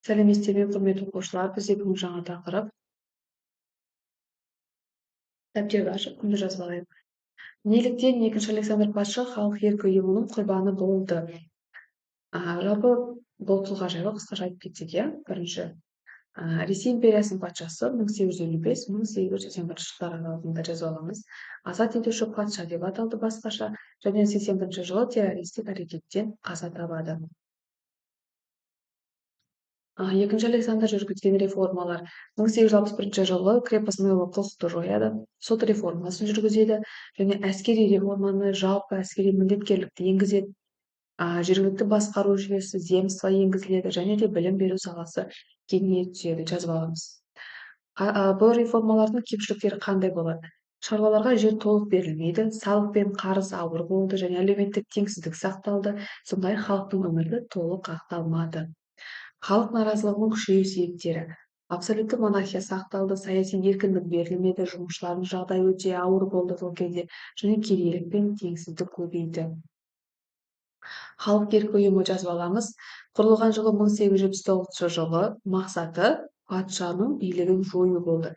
Сәлеметсіздер ме, құрметті оқушылар? Бізде бүгін жаңа тақырып. Дәптерді ашып, күнді жазып алайық. Неліктен екінші Александр патша халық еркі ұйымының құрбаны болды? Жалпы бұл тұлға жайлы қысқаша айтып кетсек, иә. Бірінші, Ресей империясының патшасы 1855-1881 жылдар аралығында жазып аламыз. Азат етуші патша деп аталды басқаша, және 81 жылы террористік әрекеттен қаза табады. Екінші Александр жүргізген реформалар 1861 жылы крепостное құқықты жояды, сот реформасын жүргізеді және әскери реформаны, жалпы әскери міндеткерлікті енгізеді. Жергілікті басқару жүйесі, земство енгізіледі және де білім беру саласы кеңейе түседі, жазып аламыз. Бұл реформалардың кемшіліктері қандай болады? Шаруаларға жер толық берілмейді, салық пен қарыз ауыр болды және әлеуметтік теңсіздік сақталды, сондай халықтың өмірі толық ақталмады. Халық наразылығының күшею себептері: абсолютті монархия сақталды, саяси еркіндік берілмеді, жұмысшылардың жағдайы өте ауыр болды сол кезде және кедейлік пен теңсіздік көбейді. Халық еркі ұйымы жазып аламыз. Құрылған жылы 1879 жылы, мақсаты патшаның билігін жою болды.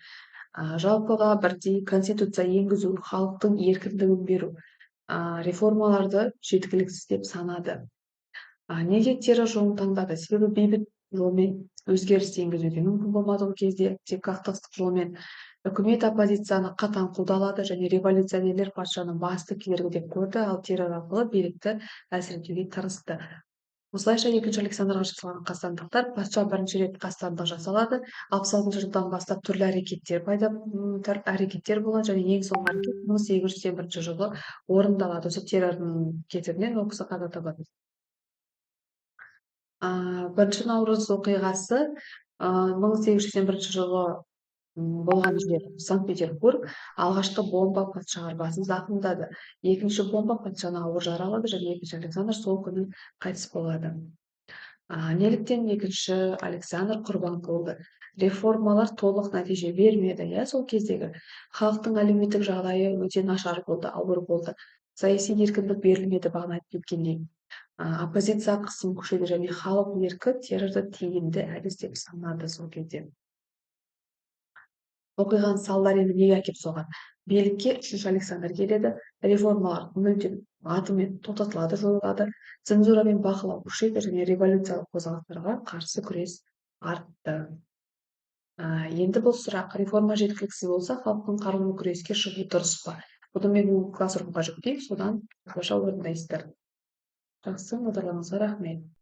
Жалпыға бірдей конституция енгізу, халықтың еркіндігін беру, реформаларды жеткіліксіз деп санады. Неге террор жолын таңдады? Себебі бейбіт жолмен өзгеріс енгізуге мүмкін болмады ол кезде, тек қақтығыстық жолмен. Үкімет оппозицияны қатаң қолдалады және революционерлер патшаның басты кедергі деп көрді, ал террор арқылы билікті әлсіретуге тырысты. Осылайша екінші Александрға жасалған қастандықтар, патша бірінші рет қастандық жасалады. 66 жылдан бастап түрлі әрекеттер болады және ең соңғы әрекет 1881 жылы орындалады. Осы террордың кесірінен ол кісі қаза табады. Бірінші наурыз оқиғасы 1881 жылы болған жер Санкт-Петербург. Алғашқы бомба патшаға басын зақымдады. Екінші бомба патшаны ауыр жаралады және екінші Александр сол күні қайтыс болады. Неліктен екінші Александр құрбан болды? Реформалар толық нәтиже бермеді, иә, сол кездегі. Халықтың әлеуметтік жағдайы өте нашар болды, ауыр болды. Саяси еркіндік берілмеді, бағана айтып кеткендей. Оппозиция қысым күшейді және халық еркі террорды тиімді әдіс деп санады сол кезде. Оқиғаның салдары енді неге әкеп соғады? Билікке үшінші Александр келеді, реформалар мүлдем атымен тоқтатылады, жойылады, цензура мен бақылау күшейді және революциялық қозғалыстарға қарсы күрес артты. Енді бұл сұрақ: реформа жеткіліксіз болса, халықтың қарулы күреске шығуы дұрыс па? Бұны мен классрумға жүктейік, содан осылайша орындайсыздар. Жақсы, назарларыңызға рахмет.